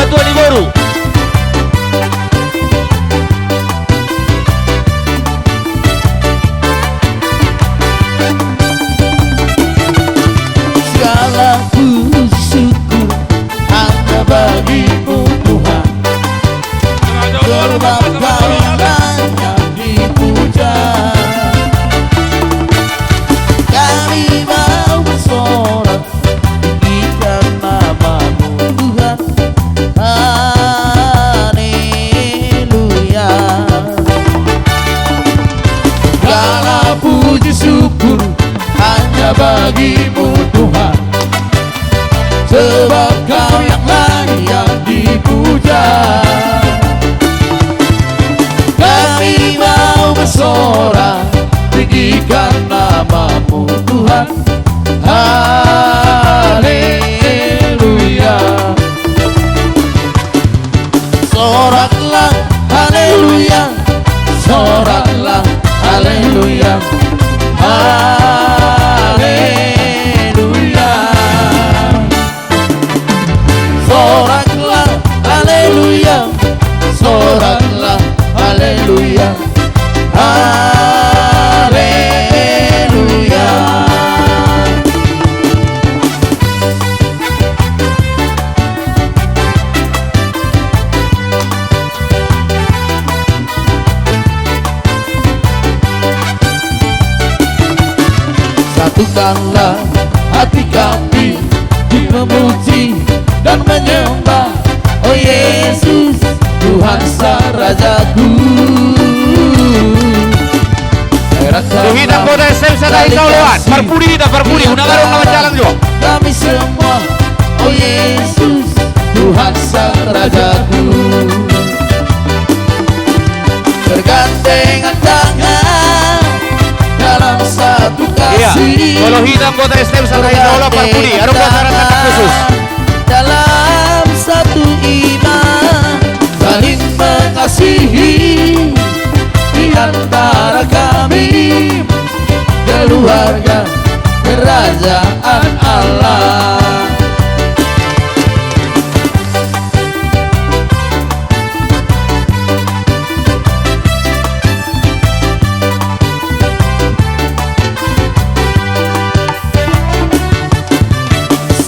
Mama Tuan Iboru. Segala puji syukur hanya bagimu Tuhan. Sebab Kau yang layak dipuja. Kami mau bersorak tinggikan namamu Tuhan. Haleluya. Segala puji syukur hanya bagimu Tuhan. Sebab Kau yang layak dipuja. Kami mau bersorak tinggikan namamu Tuhan. Haleluya. Soraklah haleluya. Soraklah haleluya. Haleluya. Soraklah haleluya. Soraklah haleluya. Haleluya. Satukanlah hati kami di memuji dan menyembah, oh Yesus, Tuhan Sang Rajaku. Tuhidang Kota SM Sadai Sauluan, Perpudi dan Perpudi, Unagarong lawan jalan juga. Kami semua, oh Yesus, Tuhan Sang Rajaku. Bergandengan tangan dalam satu Iya, kasih. kalau Hidang Kota SM Sadai Sauluan, Perpudi, ada pelajaran kata khusus. Dalam satu iman, saling mengasihi di antara kami, keluarga kerajaan Allah.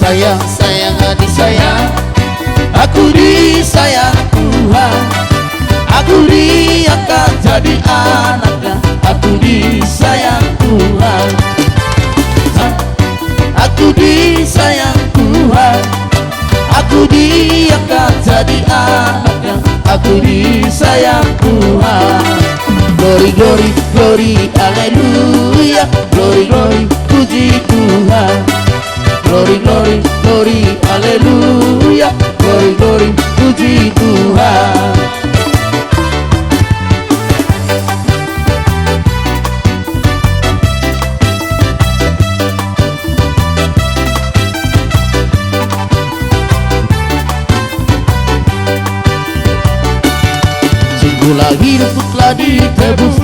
Sayang, sayang, adik sayang, aku disayang Tuhan. Aku diangkat jadi anaknya, aku disayang Tuhan. Aku disayang Tuhan. Aku diangkat jadi anaknya, aku disayang Tuhan. Glory, glory, glory, haleluya. Glory, glory, puji Tuhan. Glory, glory, glory, haleluya. Glory, glory, puji Tuhan. Sungguhlah hidupku telah ditebus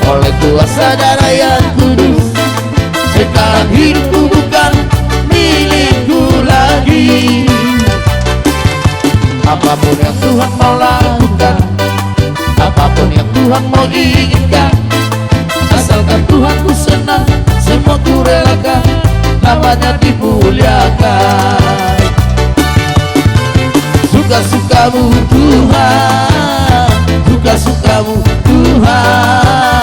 oleh kuasa darah yang kudus. Sekarang hidupku bukan milikku lagi. Apapun yang Tuhan mau lakukan, apapun yang Tuhan mau inginkan, asalkan Tuhan ku senang, semua ku relakan, namanya dimuliakan. Suka-sukamu Tuhan, suka-sukamu Tuhan,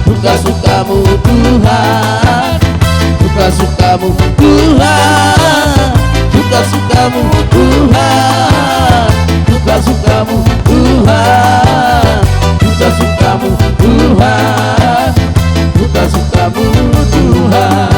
suka-sukamu Tuhan, suka-sukamu Tuhan, suka-sukamu Tuhan, suka-sukamu Tuhan, suka-sukamu Tuhan, suka-sukamu Tuhan.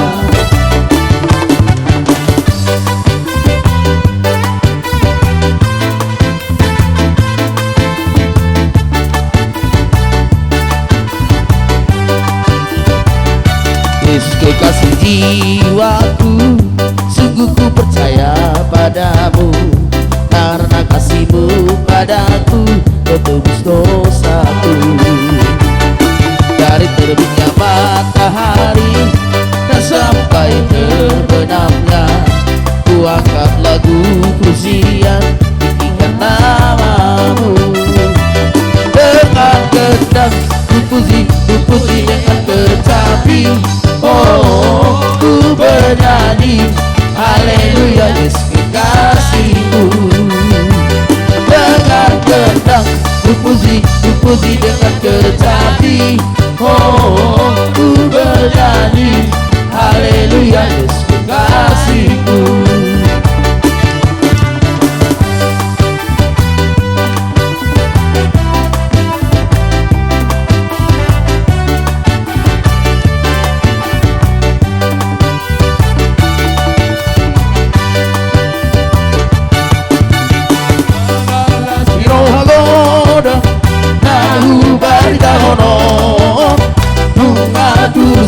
Yesus kekasih jiwaku, sungguh ku percaya padamu. Karena kasih-Mu padaku, Kau tebus dosaku. Dari terbitnya matahari dan sampai terbenamnya, ku angkat lagu pujian di namamu. Dengan gendang ku puji dengan kecapi. Oh, ku bernyanyi haleluya Yesus kekasihku. Dengan gendang ku puji dengan kecapi. Oh, ku bernyanyi haleluya Yesus kekasihku.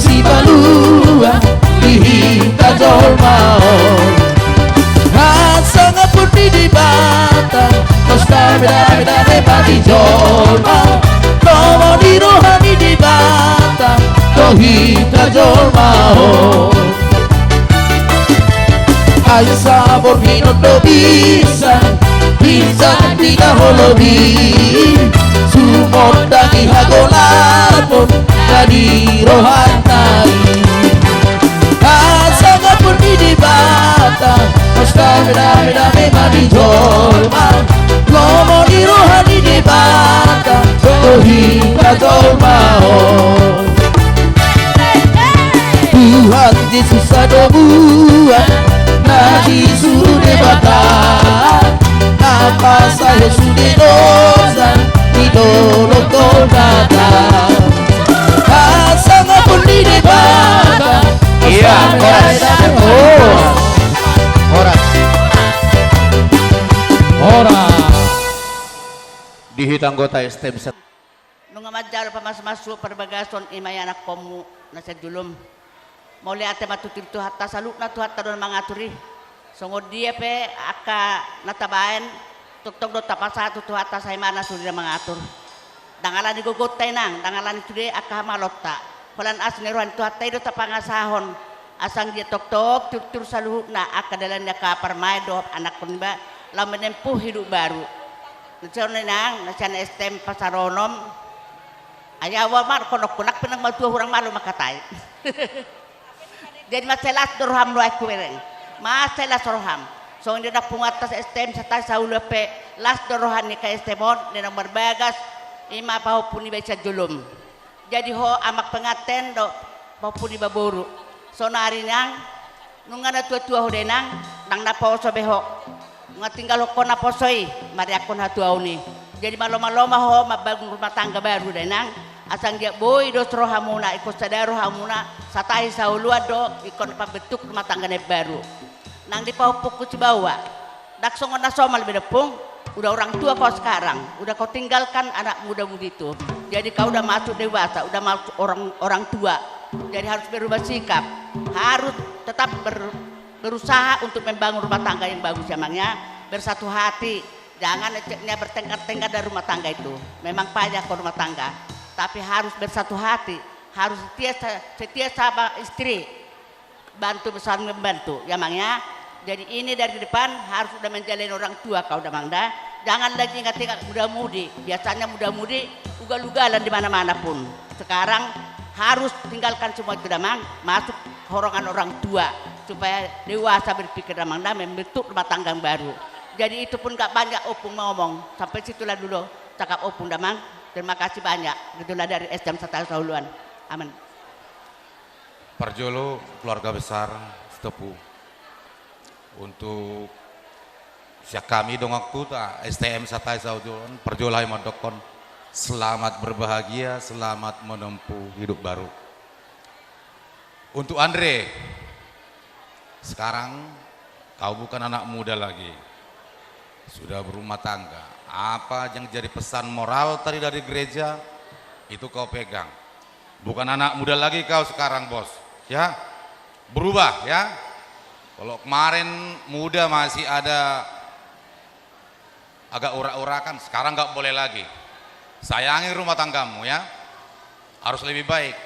Si balua dihita jolmao Hasanga putih di batang Kosta beda-beda lebar di jolmao Nomo di rohani di batang Dohita jolmao Ayo sabor minum do bisa tidak holobi Sumot dagi hagolapon Dari rohanai Asanga putih di batang Kosta beda-beda memang di jolma Lomo di rohani di batang Dohita jolma Tuhan Yesus ada buat Nabi suruh debatang Apa saya sudah dosa Di dolok dolatan Sangat pun di depan. Iya, koras. Koras. Dihit anggota STM Nung amadjaro pa mas-masu perbagason imay anak komu nasa julum. Mau lihat matutim tu hatta saluk na tu hatta don mangaturi. Sungod dia pe aka natabaen tuk-tuk do tapasatu tu hatta say mana suri mangatur. Dangalan igugot tay nang, dangalan itu dia aka malotta. Falan as neruan tu hatta itu tapangasahon. Asang dia tok-tok tur saluhuk na aka dalan dia ka permai do anak pun ba la menempuh hidup baru. Nacon nang, nacan STM pasaronom. Ayawa mar konok-konak penang matua hurang malu makatay. Jadi masalah dorham lo aku bereng. Masalah dorham. So hindi na pungatas STM sa tayo sa ulape. Last dorhan ni ka STM din ang barbagas. Ima pa ho puni ba sa julum. Jadi ho amak pengaten do pa puni baburu. So nari nang nung nga natua-tua ho denang nang naposo beho. Nga tinggal ko naposoy mari ako natuaw ni. Jadi maloma-loma ho mabagong rumah tangga baru denang. Asang dia boy do roha muna ikut sadaro hamuna sa tayo sa uluan do ikon pambentuk rumah tangga na baru. Nang dipahupuk ko si bawa. Daksong na somal bedepung. Udah orang tua kau sekarang, udah kau tinggalkan anak muda-mudi itu. Jadi kau udah masuk dewasa, udah masuk orang tua. Jadi harus berubah sikap, harus tetap berusaha untuk membangun rumah tangga yang bagus emangnya. Bersatu hati, jangan eceknya bertengkar-tengkar dari rumah tangga itu. Memang payah kau rumah tangga, tapi harus bersatu hati, harus setia sama istri, bantu saling membantu, emangnya. Jadi ini dari depan harus sudah menjalin orang tua kau udah mangda. Jangan lagi ingat-ingat muda-mudi. Biasanya muda-mudi ugal-ugalan di mana-mana pun. Sekarang harus tinggalkan semua itu damang, masuk horongan orang tua supaya dewasa berpikir damang dan membentuk rumah tangga baru. Jadi itu pun gak banyak opung ngomong. Sampai situlah dulu cakap opung damang. Terima kasih banyak. Gitulah dari SDM Satya Sauluan. Amin. Parjolo keluarga besar Setepu. Untuk siak kami dong aku ta STM Satya Sauluan perjolai madokon selamat berbahagia, selamat menempuh hidup baru. Untuk Andre, sekarang kau bukan anak muda lagi, sudah berumah tangga. Apa yang jadi pesan moral tadi dari gereja itu kau pegang. Bukan anak muda lagi kau sekarang bos, ya berubah ya. Kalau kemarin muda masih ada agak urak-urakan, sekarang nggak boleh lagi. Sayangi rumah tanggamu ya, harus lebih baik.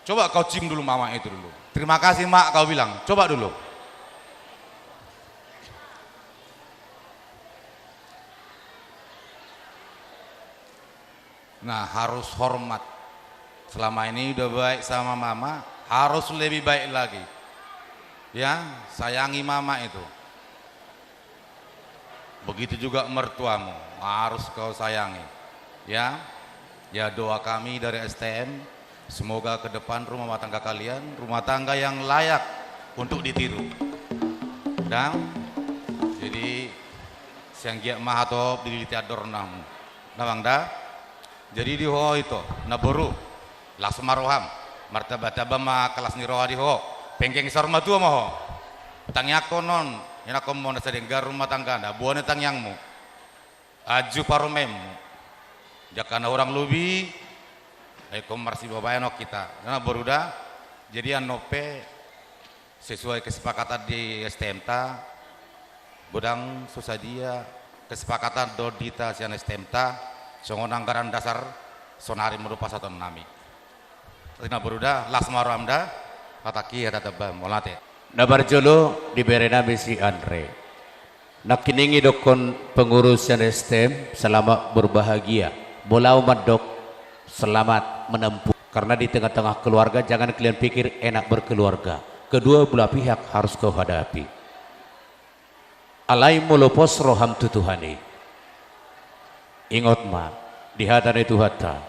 Coba kau cium dulu mama itu dulu. Terima kasih mak kau bilang, coba dulu. Nah, harus hormat. Selama ini udah baik sama mama, harus lebih baik lagi. Ya, sayangi mama itu. Begitu juga mertuamu, harus kau sayangi. Ya, ya doa kami dari STM, semoga ke depan rumah tangga kalian, rumah tangga yang layak untuk ditiru. Dan jadi siang giat mahatop diliti ador namu. Nawangda. Jadi di ho itu, naboru, langsung maroham, martabat abama kelas ni roha di ho, pengkeng sarma tua mo. Tangyak konon, yang aku mau nasa dengar rumah tangga anda, buahnya tangyangmu, aju paromemu, jakana orang lubi, marsi babayano kita, karena berudah, jadi anope sesuai kesepakatan di STMTA, bodang susah dia, kesepakatan dodita sian STMTA, songon anggaran dasar sonari merupa satu nami. Tina berudah, lasmaro amda, pataki ya tataba molate. Nabar jolo diberi nama si Andre. Nakiningi dokon pengurus yang STM selamat berbahagia. Bola umat dok selamat menempuh. Karena di tengah-tengah keluarga jangan kalian pikir enak berkeluarga. Kedua belah pihak harus kau hadapi. Alai molopos roham tutuhani. Ingat ma di hatan itu hata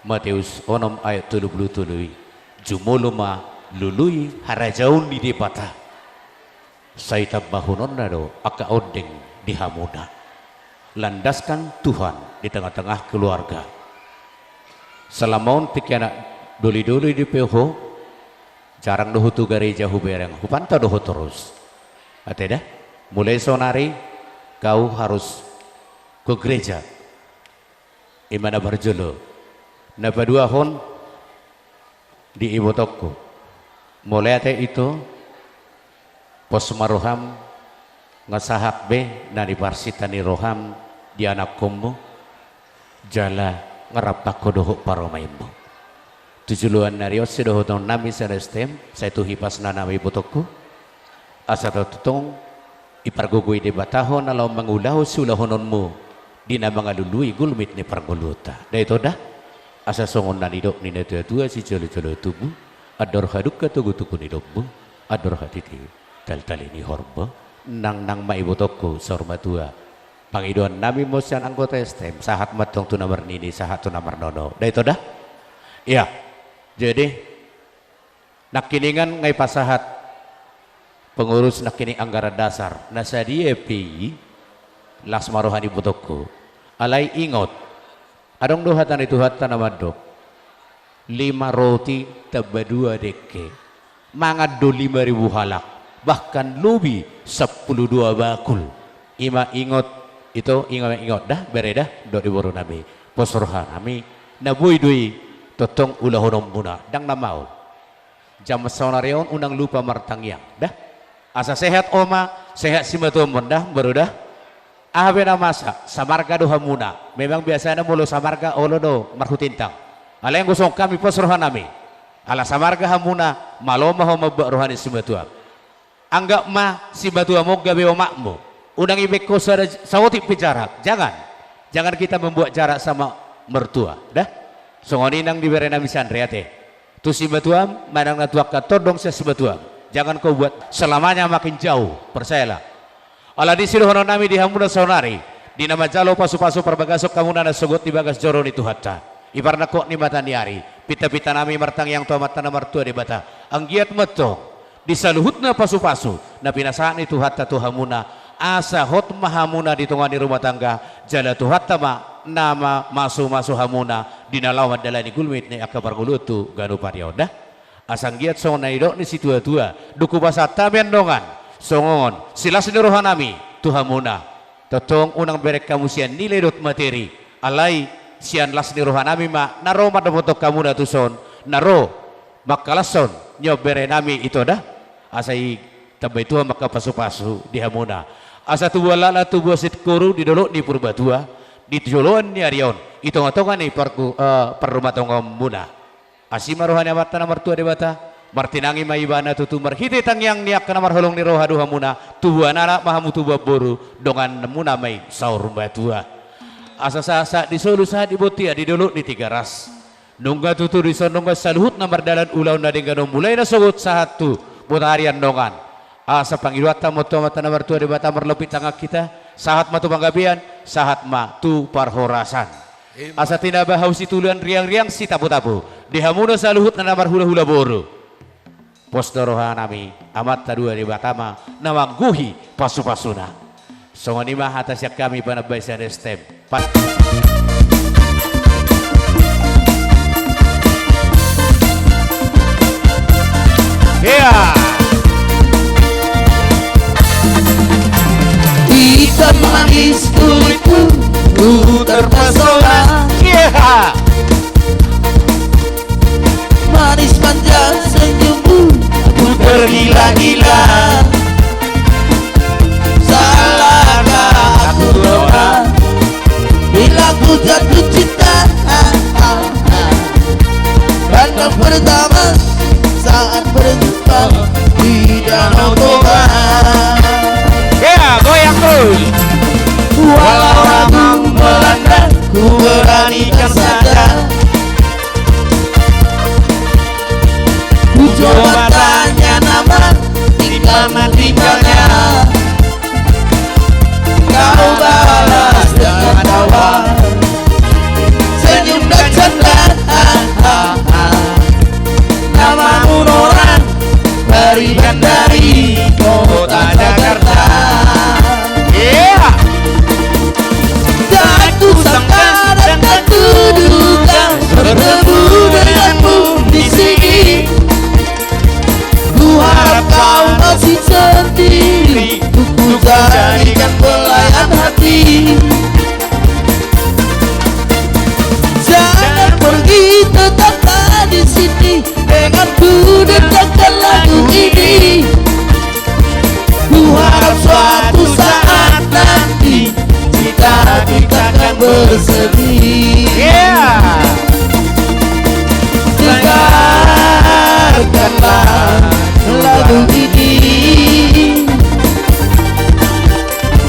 Matius onom ayat 77 jumuluma lului harajaun di depata saitab bahunon nado aka odeng di hamuda. Landaskan Tuhan di tengah-tengah keluarga. Selamaun tikiana doli-doli di peho jarang dohu tu gereja hubereng hupanta dohu terus ateda mulai sonari kau harus ke gereja imana barjolo na dua hon di ibu toko mulai ate itu pos maroham ngasahak be nari barsitani roham di anak kombo jala ngerap takodoh paromaimu tujuluan narios sedoh tahun nami serestem saya tuh hipas nami botokku asa tutong ipargugui de bataho nalau mengulahu sulahononmu dina mangalului gulmit ni parguluta da itu dah asa songon nanidok ni tua si jolo-jolo tubuh ador haduk ka tugu-tugu ni dobbu ador hatiti tal-tali ni horba nang mai botokku sorma tua pangiduan nami mosian anggota STM sahat matong tu nomor nini sahat tu nomor nono da itu dah iya jadi nakiningan ngai pasahat pengurus nakining anggaran dasar nasadi EPI lasmarohani botokku alai ingot adong dohatan itu hatan amadok 5 roti tambah 2 deke mangad do 5.000 halak bahkan lebih 12 bakul ima ingot itu ingot dah beredah do diboro nabi posroha nami nabui dui totong ulah honom muna dang namau jam sonarion unang lupa martangyang dah asa sehat oma sehat simatomon dah berudah ahbena masa samarga do hamuna memang biasanya mulu samarga olo do marhutintang ala yang gosong kami pos rohanami ala samarga hamuna maloma homa rohani simatua anggap ma simatua mo gabe omakmu udang ibeko sawoti jarak jangan kita membuat jarak sama mertua dah songoni nang diberi nami sandreate tu simatua manang natuak katodong sa simatua jangan kau buat selamanya makin jauh percayalah ala di sirohono nami di hamuna sonari di nama jalo pasu-pasu perbagasok kamu nana sogot di bagas joron itu hatta ibarna kok ni bata niari pita-pita nami martang yang tua matana martua di bata anggiat meto disaluhutna pasu-pasu na pinasaan itu hatta tuhamuna asa hot mahamuna di tengah di rumah tangga jala tu hatta ma nama masu hamuna dinalawan dalani gulmit ni akabar gulutu ganu parioda asang giat sona idok ni situa-tua duku basa tamen dongan songon silas ni rohanami tuhamuna totong unang berek kamu sian nilai dot materi alai sian las ni rohanami ma naro madabotok kamu na tuson naro makalason nyobere nami itu dah asai tambah itu maka pasu-pasu di hamuna asa tu lala tu bosit kuru di dolo di purbatua di joloan ni arion itu ngatongan ni perrumah tongom muna asima rohani mata nomor tua di bata martinangi maibana tutu marhiti tangyang niak kana marholong ni roha duha muna tuwa nana mahamu tuwa boru dongan muna mai saur batua asa sa di Solo sa di Botia di dulu di Tiga Ras. Nungga tutu di sonongga saluhut na mardalan ulaw na dinggano mulai na sugut sa hatu butarian dongan. Asa pangiluatan mo to mata na martua di bata marlupit tangga kita sahat matu panggabian sahat ma tu parhorasan. Asa tinabahaw si tuluan riang-riang si tapu-tapu dihamuno saluhut na namar hula-hula boro. Postoroha nami amat tadua di batama nawangguhi pasu-pasuna. Songonima atas yang kami panabaisan STEM. Yeah. Hitam manis kulitmu, ku terpesona. Yeah. Manis manja senyummu, ku tergila-gila. Salahkah aku doa bila ku jatuh cinta? Pandang pertama saat berjumpa di Danau Toba. Yeah, goyang terus. Walau ragu melanda, ku beranikan saja. Ku coba tanya nama, tinggal tinggalnya. Kau balas dengan tawa, senyum dan canda. Namamu Noran, berikan dari kota Jakarta. Yeah. Tak ku sangka dan tak ku duga bertemu denganmu di sini. Ku harap kau masih sendiri, ku jadikan pelayan hati. Jangan pergi, tetaplah di sini denganku dengarkan lagu ini. Ku harap suatu saat nanti kita akan bersemi. Yeah. Dengarkanlah lagu ini.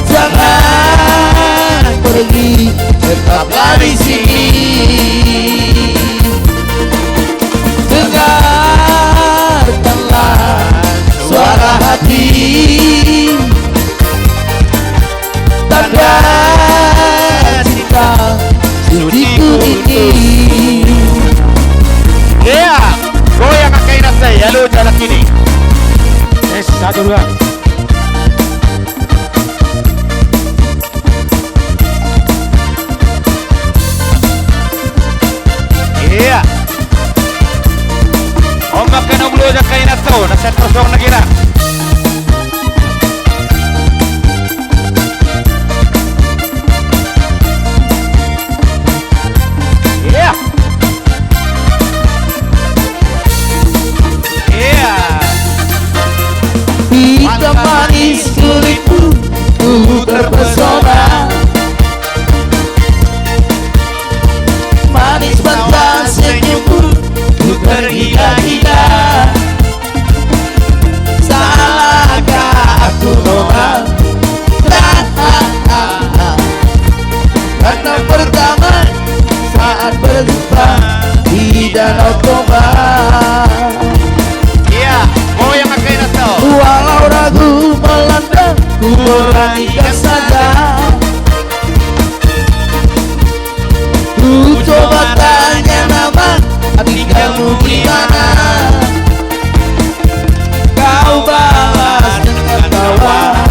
Jangan pergi, tetaplah di sini. Dengarkanlah suara hati, tanda cinta suciku ini. Yeah. Goyang kakai nasa ya lu jalan kini. Satu dua. Iya. Ombak kena bulu aja kain atau nasi kosong lagi dah. Iya. Iya. Hitam manis kulitmu, ku terpesona. Manis mata senyummu, ku tergila-gila. Salahkah aku Nora? Karena pertama saat berjumpa di Danau Toba. Iya. Goyang kakai nasa. Walau ragu melanda, ku beranikan saja. Ku coba tanya nama, tinggalmu di mana? Kau balas dengan tawa,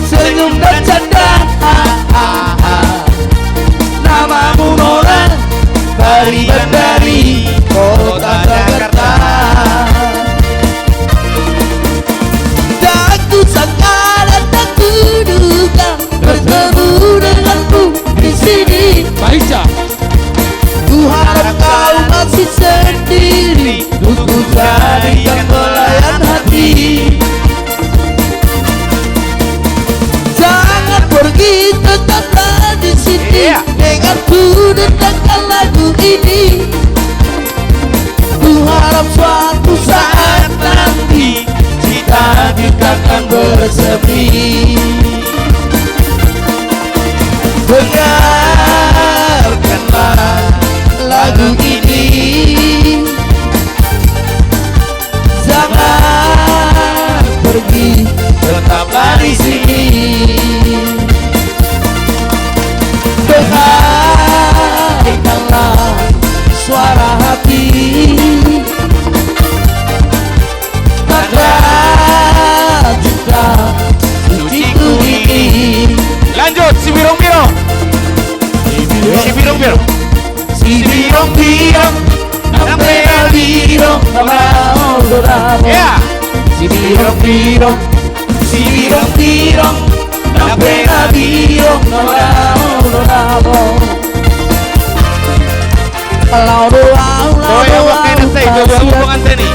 senyum dan canda. Namamu Nora, berikan dari kota Jakarta. Tak ku sangka dan tak ku duga bertemu denganmu di sini. Baiklah. Ku harap kau masih sendiri, ku jadikan pelayan hati. Jangan pergi, tetaplah di sini. Yeah. Denganku dengarkan lagu ini. Ku harap suatu saat nanti kita akan bersemi. Dengar namao doramo. Ya. Si birong-birong, si birong-birong, na penabirong namao doramo. Lao So yang waktu ini saya coba hubungan tadi.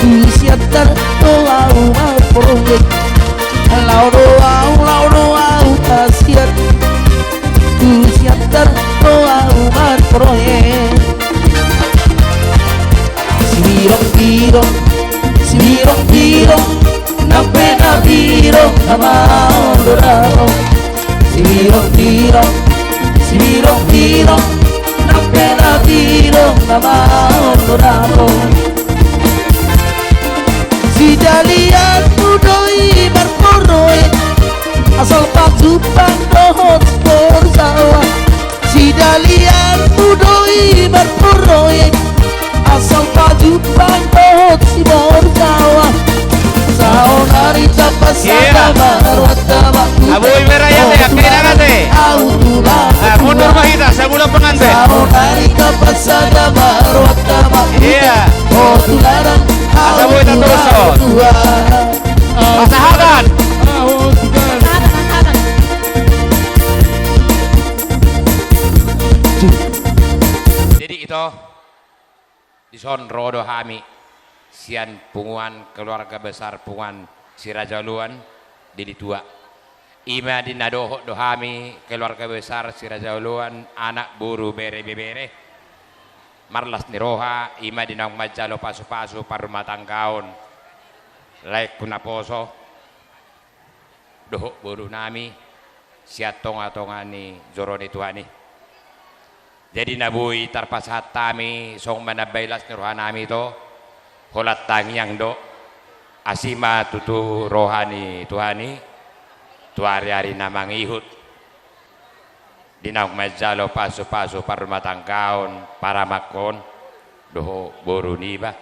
Kusiatar doau mau proyek. Lao doau kasiat. Kusiatar doau mau proyek. Si birong-birong, si birong-birong, na penabirong namao doramo. Si birong-birong, si birong-birong, na penabirong namao doramo. Si dalian mudoi berporoy, asal pagupang dohot spor sawah. Si dalian mudoi berporoy, asal pagupang dohot spor sawah. Saonari tapasada marwata baku. Aboy meraya teh, kailangan teh. Nah, mundur mah kita, saya mulai pengantin. Saonari tapasada marwata baku. Iya. Oh tularang. Asa boy tatuson. Pasahakan. Jadi itu di Sonrodo Hami sian punguan keluarga besar punguan Sirajaluan di tua ima di nadoho dohami keluarga besar Sirajaluan anak buru bere bebere marlas niroha ima di nang majalo pasu-pasu parumah tangkaon laik kunaposo doho buru nami siatong atongani zoroni tuhani. Jadi nabui tarpasat tami song manabailas ni rohanami to holat tangyang do asima tutu rohani tuhani tuari-ari namang ihut dinang majalo pasu-pasu parumah tangkaon para makon doho boru niba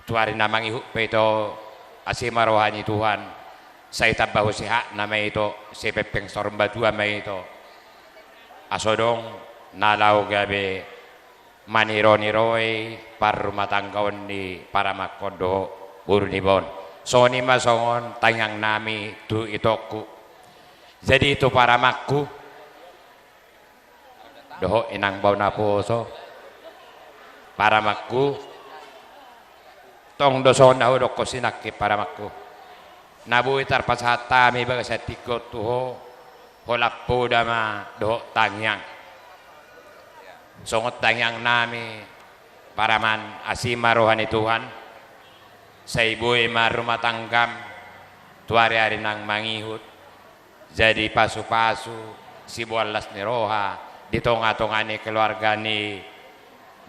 tuari namang ihut peto asima rohani Tuhan saya tabahu siha nama itu si pepeng sorba dua nama itu asodong nalau gabe maniro-niroi par rumah tanggaon di para makodo buru nibon soni masongon tangang nami tu itoku jadi itu para makku doho inang bau naposo para makku tong doson na udok ko sinaki para makku nabuhi tarpasata mi baga sa tikot tuho holap po dama doho tangyang songot tangyang nami paraman asima rohani Tuhan sa ibu'y marumah tanggam tuari-ari nang mangihut jadi pasu-pasu si bualas ni roha ditonga-tongani keluarga ni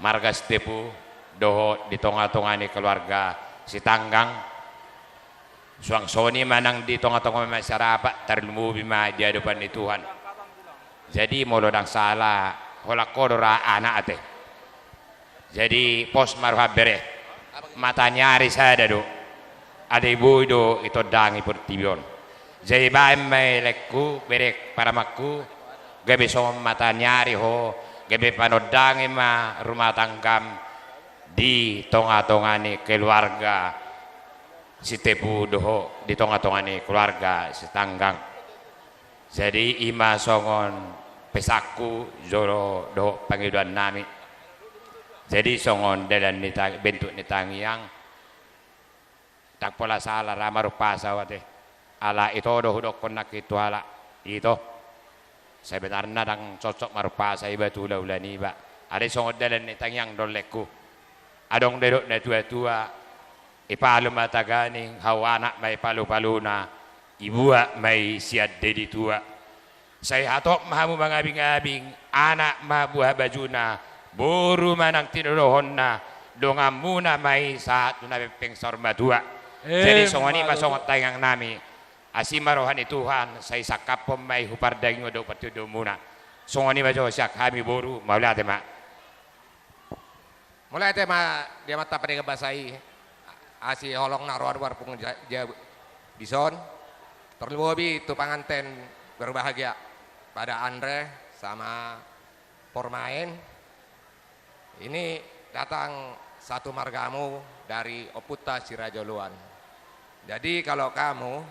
Margas Tepu doho ditonga-tongani keluarga si Tanggang suang soni manang di tonga-tonga masyarakat terlumubi ma di hadapan ni Tuhan jadi molodang salah holak kodora anak ate jadi pos maruha bere mata nyari saya do ada ibu do itu dangi pertibion jadi baim mai lekku berek para makku gabe som mata nyari ho gabe panodangi ma rumah tanggam di tonga-tongani keluarga si Tepu doho di tonga-tongani keluarga si Tanggang jadi ima songon pesaku joro doho panggilan nami jadi songon dalam bentuk nitangiang tak pola salah ramar pasa wate ala itu doho dokon nak itu ala itu sebenarnya dang cocok marupasa iba tula ulani ba ada songon dalam nitangiang dolekku adong dedok na tua-tua ipalo mataganing hawana may palu-paluna ibua may siad dedi tua saya hatok mahamu mangabing-abing anak mabuha bajuna buru manang tinurohon na dongam muna may saat na pengsor madua jadi songoni masongot tangang nami asima rohani Tuhan saya sakapom may hupardang do patudo muna songoni majo siak kami buru maulate ma mulai tema dia mata pada ngebasai asi holong naruar warpung bison terlebih itu pengantin berbahagia pada Andre sama Pormain ini datang satu margamu dari Oputa Sirajoluan. Jadi kalau kamu,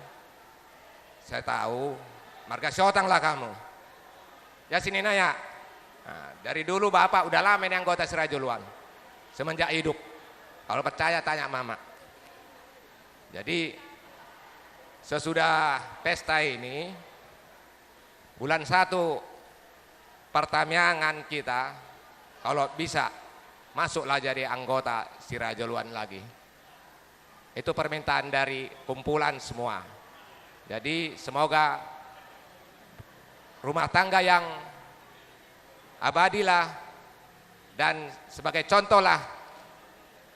saya tahu marga Syotang lah kamu. Ya sini nanya. Nah, dari dulu Bapak udah lama ini anggota Sirajoluan. Semenjak hidup. Kalau percaya tanya Mama. Jadi sesudah pesta ini, bulan 1 pertamiangan kita, kalau bisa masuklah jadi anggota Sirajoluan lagi. Itu permintaan dari kumpulan semua. Jadi semoga rumah tangga yang abadilah dan sebagai contohlah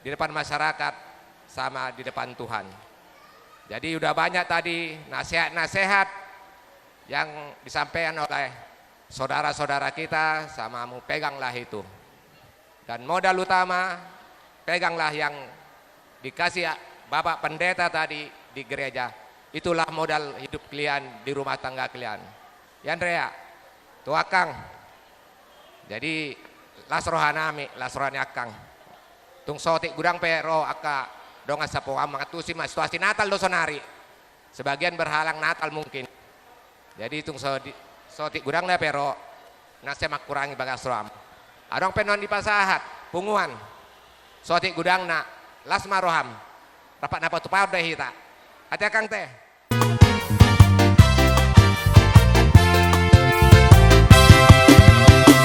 di depan masyarakat sama di depan Tuhan. Jadi udah banyak tadi nasihat-nasihat yang disampaikan oleh saudara-saudara kita, sama mu peganglah itu. Dan modal utama, peganglah yang dikasih Bapak Pendeta tadi di gereja. Itulah modal hidup kalian di rumah tangga kalian. Yandrea, tua Kang. Jadi lasrohanami, lasrohani akang. Tung sotik gudang pero aka donga sapo amang atusi mas situasi Natal do sonari. Sebagian berhalang Natal mungkin. Jadi tung sotik gudang na pero nase makurangi bagas roam. Adong penon di pasahat, punguan. Sotik gudang na las maroham. Rapat napa tu pau deh hita. Hati akang teh.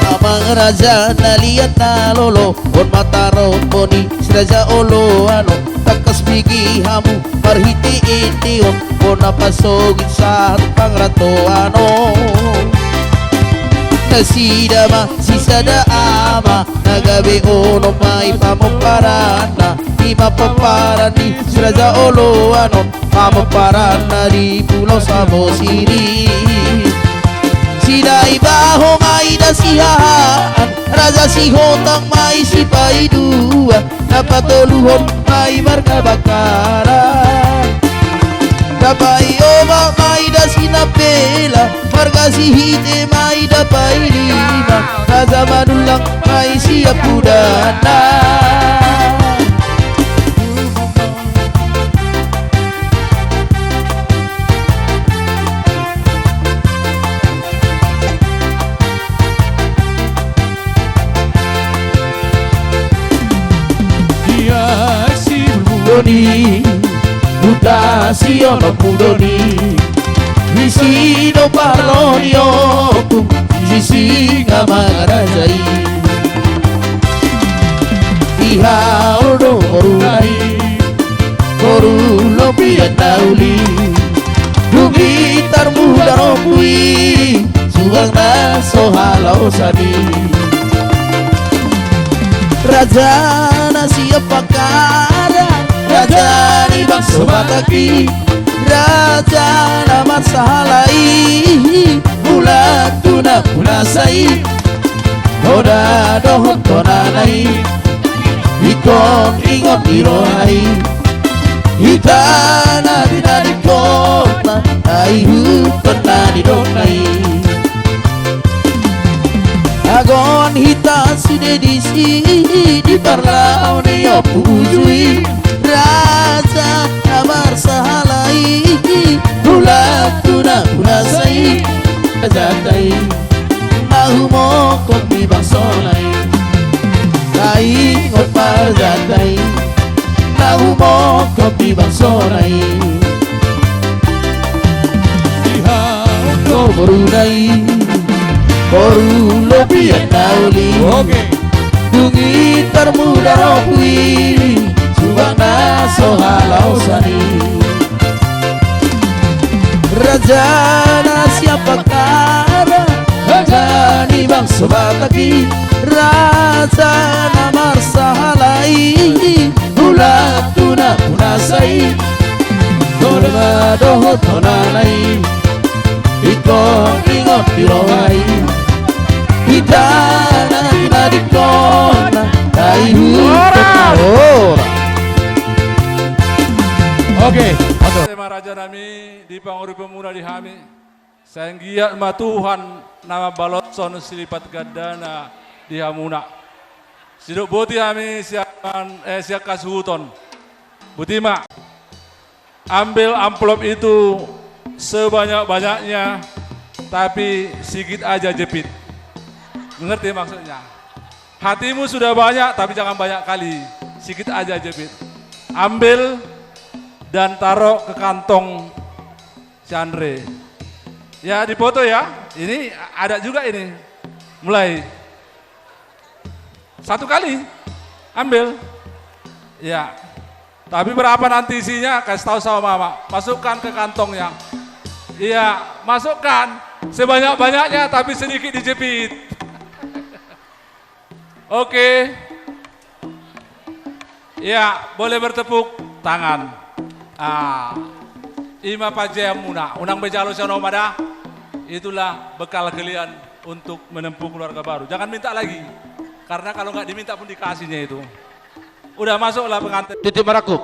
Amang raja naliat na lolo on mata romponi siraja olo ano takas pigi hamu marhiti itiyon on napasogit sa pangrato ano nasidama sisada ama nagabi ono may pamuparana di mapaparani siraja olo ano pamuparana di pulau Samosir. Sidai baho may dasihaan Raja Sihotang may sipay dua Napatuluhon may marga bakaran Dapay oma may dasinapela Marga Sihite may dapay lima Raja Manulang may siyapudana. Mudoni, Buddha siono mudoni, Visino parlonio, Visinga magarajai, Iha odo morulai, Morulo pianauli, Dugitar muda rompui, Sugang naso halau sani. Raja nasiap pakara Raja ni bangsa bataki Raja nama sahalai Bulan tuna punasai Hoda dohon tonanai Ikon ingon dirohai Hitana dinadi kota Aihu pernah didonai Agon hita sudah di sini di parlau neo pujui Raja kamar sahalai Bulan tuna punasai Jatai Mahu mokon di bangsonai Kai ngopar jatai Mahu mokon di bangsonai Kau berunai Boru lebih nauli Dungi termuda rohui Subana sohalau sani Raja siapa kara Raja ni bangsa bataki Raja namar sahalai Bulan tuna punasai Dorma doho tonanai Ikon ingot dirohai Hidana dinadikona Kaihu tekahora. Oke, tema raja nami di panguri pemuda di hami Sanggiat ma Tuhan nama balotson silipat gadana di hamuna Siduk boti kami siap kasuhuton. Butima, ambil amplop itu sebanyak-banyaknya, tapi sedikit aja jepit. Mengerti maksudnya? Hatimu sudah banyak, tapi jangan banyak kali. Sedikit aja jepit. Ambil dan taruh ke kantong si Andre. Ya, dipoto ya. Ini ada juga ini. Mulai. Satu kali. Ambil. Ya. Tapi berapa nanti isinya? Kasih tahu sama mama. Masukkan ke kantongnya. Iya, masukkan. Sebanyak-banyaknya tapi sedikit dijepit. Oke. Ya, boleh bertepuk tangan. Ima pajayamuna, unang bejalo sanomada. Itulah bekal kalian untuk menempuh keluarga baru. Jangan minta lagi. Karena kalau nggak diminta pun dikasihnya itu. Udah masuklah pengantin. Titik Marakup.